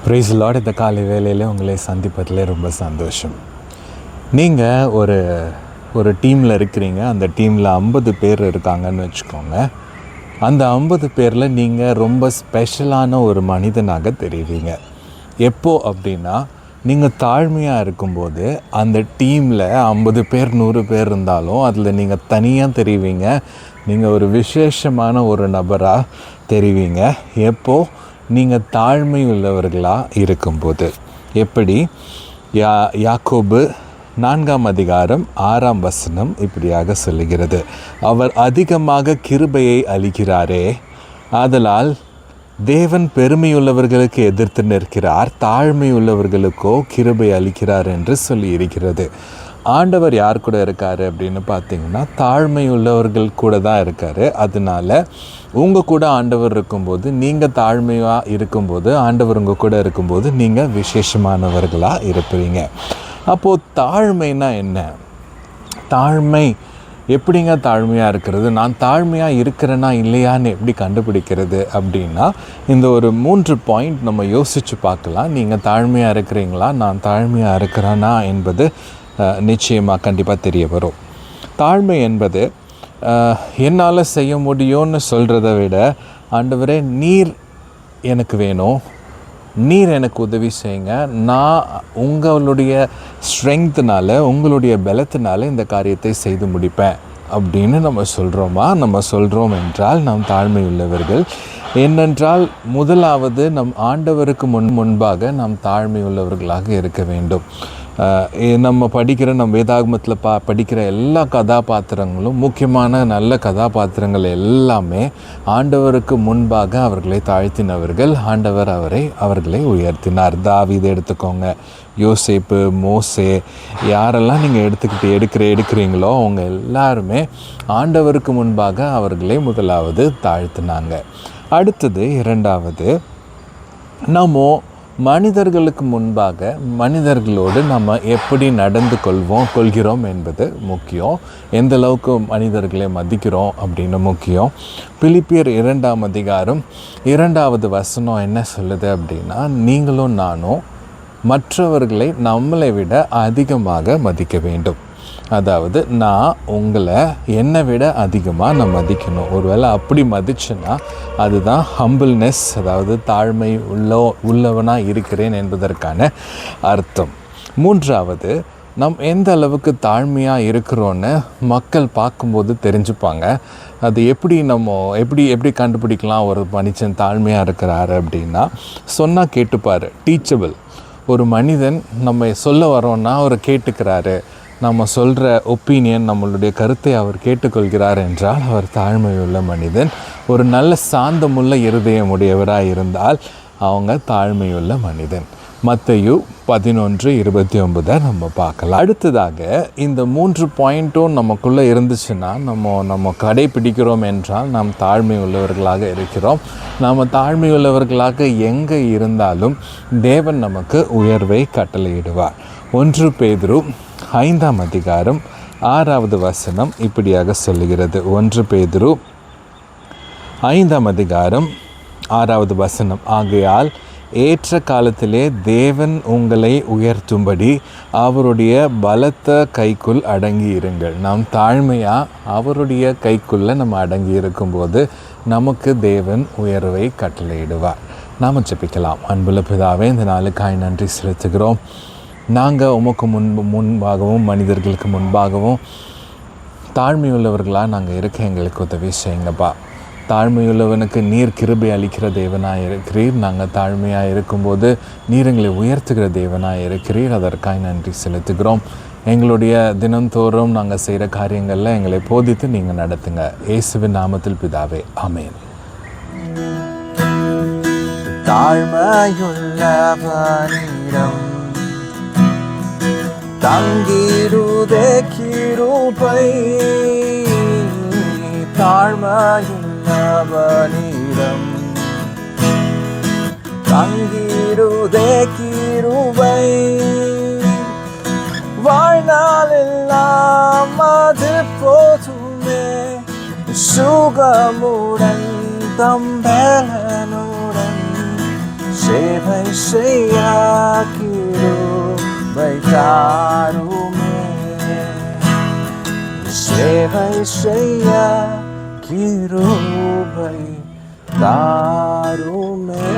Price Lord. இந்த காலை வேளையில் உங்களை சந்திப்பதில் ரொம்ப சந்தோஷம். நீங்கள் ஒரு டீமில் இருக்கிறீங்க. அந்த டீமில் 50 பேர் இருக்காங்கன்னு வச்சுக்கோங்க. அந்த 50 பேரில் நீங்கள் ரொம்ப ஸ்பெஷலான ஒரு மனிதனாக தெரிவிங்க. எப்போ அப்படின்னா, நீங்கள் தாழ்மையாக இருக்கும்போது அந்த டீமில் 50 பேர் 100 பேர் இருந்தாலும் அதில் நீங்கள் தனியாக தெரிவிங்க. நீங்கள் ஒரு விசேஷமான ஒரு நபராக தெரிவிங்க. எப்போது நீங்கள் தாழ்மை உள்ளவர்களாக இருக்கும்போது. எப்படி? யாக்கோபு 4ஆம் அதிகாரம் 6ஆம் வசனம் இப்படியாக சொல்லுகிறது, அவர் அதிகமாக கிருபையை அளிக்கிறாரே, ஆதலால் தேவன் பெருமையுள்ளவர்களுக்கு எதிர்த்து நிற்கிறார், தாழ்மை உள்ளவர்களுக்கோ கிருபை அளிக்கிறார் என்று சொல்லி இருக்கிறது. ஆண்டவர் யார் கூட இருக்கார் அப்படின்னு பார்த்தீங்கன்னா, தாழ்மை உள்ளவர்கள் கூட தான் இருக்கார். அதனால உங்கள் கூட ஆண்டவர் இருக்கும்போது, நீங்கள் தாழ்மையாக இருக்கும்போது, ஆண்டவர் உங்கள் கூட இருக்கும்போது நீங்கள் விசேஷமானவர்களாக இருப்பீங்க. அப்போது தாழ்மைனா என்ன? தாழ்மை எப்படிங்க தாழ்மையாக இருக்கிறது? நான் தாழ்மையாக இருக்கிறேன்னா இல்லையான்னு எப்படி கண்டுபிடிக்கிறது அப்படின்னா, இந்த ஒரு 3 பாயிண்ட் நம்ம யோசித்து பார்க்கலாம். நீங்கள் தாழ்மையாக இருக்கிறீங்களா, நான் தாழ்மையாக இருக்கிறேனா என்பது நிச்சயமாக கண்டிப்பாக தெரிய வரும். தாழ்மை என்பது என்னால் செய்ய முடியும்னு சொல்கிறத விட, ஆண்டவரே நீர் எனக்கு வேணும், நீர் எனக்கு உதவி செய்யுங்க, நான் உங்களுடைய ஸ்ட்ரெங்க்த்னால், உங்களுடைய பலத்தினால இந்த காரியத்தை செய்து முடிப்பேன் அப்படின்னு நம்ம சொல்கிறோமா? நம்ம சொல்கிறோம் என்றால் நாம் தாழ்மை உள்ளவர்கள். ஏனென்றால் முதலாவது நம் ஆண்டவருக்கு முன்பாக நாம் தாழ்மை உள்ளவர்களாக இருக்க வேண்டும். நம்ம வேதாகமத்தில் படிக்கிற எல்லா கதாபாத்திரங்களும், முக்கியமான நல்ல கதாபாத்திரங்கள் எல்லாமே ஆண்டவருக்கு முன்பாக அவர்களை தாழ்த்தினவர்கள். ஆண்டவர் அவர்களை உயர்த்தினார். தாவீதை எடுத்துக்கோங்க, யோசேப்பு, மோசே, யாரெல்லாம் நீங்கள் எடுக்கிறீங்களோ அவங்க எல்லாருமே ஆண்டவருக்கு முன்பாக அவர்களை முதலாவது தாழ்த்தினாங்க. அடுத்தது இரண்டாவது, நம்ம மனிதர்களுக்கு முன்பாக மனிதர்களோடு நம்ம எப்படி நடந்து கொள்கிறோம் என்பது முக்கியம். எந்த அளவுக்கு மனிதர்களை மதிக்கிறோம் அப்படின்னு முக்கியம். பிலிப்பியர் 2ஆம் அதிகாரம் 2வது வசனம் என்ன சொல்லுது அப்படின்னா, நீங்களும் நானும் மற்றவர்களை நம்மளை விட அதிகமாக மதிக்க வேண்டும். அதாவது நான் உங்களை என்னை விட அதிகமாக நான் மதிக்கணும். ஒருவேளை அப்படி மதிச்சுன்னா அதுதான் ஹம்பிள்னஸ், அதாவது தாழ்மை உள்ளவனாக இருக்கிறேன் என்பதற்கான அர்த்தம். மூன்றாவது, நம் எந்த அளவுக்கு தாழ்மையாக இருக்கிறோன்னு மக்கள் பார்க்கும்போது தெரிஞ்சுப்பாங்க. அது எப்படி கண்டுபிடிக்கலாம் ஒரு மனுஷன் தாழ்மையாக இருக்கிறாரு அப்படின்னா, சொன்னால் கேட்டுப்பார், டீச்சபிள். ஒரு மனிதன் நம்ம சொல்ல வரோன்னா அவர் கேட்டுக்கிறாரு, நம்ம சொல்கிற ஒப்பீனியன், நம்மளுடைய கருத்தை அவர் கேட்டுக்கொள்கிறார் என்றால் அவர் தாழ்மையுள்ள மனிதன். ஒரு நல்ல சாந்தமுள்ள இருதயமுடையவராக இருந்தால் அவங்க தாழ்மையுள்ள மனிதன். மத்தேயு 11:29 நம்ம பார்க்கலாம். அடுத்ததாக இந்த 3 பாயிண்ட்டும் நமக்குள்ளே இருந்துச்சுன்னா, நம்ம கடைப்பிடிக்கிறோம் என்றால் நாம் தாழ்மை உள்ளவர்களாக இருக்கிறோம். நாம் தாழ்மை உள்ளவர்களாக எங்கே இருந்தாலும் தேவன் நமக்கு உயர்வை கட்டளையிடுவார். 1 பேதுரு 5ஆம் அதிகாரம் 6வது வசனம் இப்படியாக சொல்லுகிறது. 1 பேதுரு 5ஆம் அதிகாரம் 6வது வசனம், ஆகையால் ஏற்ற காலத்திலே தேவன் உங்களை உயர்த்தும்படி அவருடைய பலத்த கைக்குள் அடங்கி இருங்கள். நாம் தாழ்மையாக அவருடைய கைக்குள்ளே நம்ம அடங்கி இருக்கும்போது நமக்கு தேவன் உயர்வை கட்டளையிடுவார். நாம் ஜெபிக்கலாம். அன்புள்ள பிதாவே, இந்த நாளுக்காய் நன்றி செலுத்துகிறோம். நாங்கள் உமக்கு முன்பாகவும் மனிதர்களுக்கு முன்பாகவும் தாழ்மையுள்ளவர்களாக நாங்கள் இருக்க எங்களுக்கு உதவி செய்யுங்கப்பா. தாழ்மையுள்ளவனுக்கு நீர் கிருபை அளிக்கிற தேவனாக இருக்கிறீர். நாங்கள் தாழ்மையாக இருக்கும்போது நீர் எங்களை உயர்த்துகிற தேவனாக இருக்கிறீர். அதற்காக நன்றி செலுத்துகிறோம். எங்களுடைய தினந்தோறும் நாங்கள் செய்கிற காரியங்களில் எங்களை போதித்து நீங்கள் நடத்துங்க. இயேசுவின் நாமத்தில் பிதாவே, ஆமென். தாழ்மையுள்ளவனிடம் தங்கிடுதே கிருபை, தாழ்மையுள்ளவனிடம் தங்கிடுதே கிருபை, வாழ்நாளெல்லாம் அது போதுமே, சுகமுடன் தம்பலனுடன் சேவை செய்ய கிருபை தாருமே சேவை செய்ய கிருபை தாருமே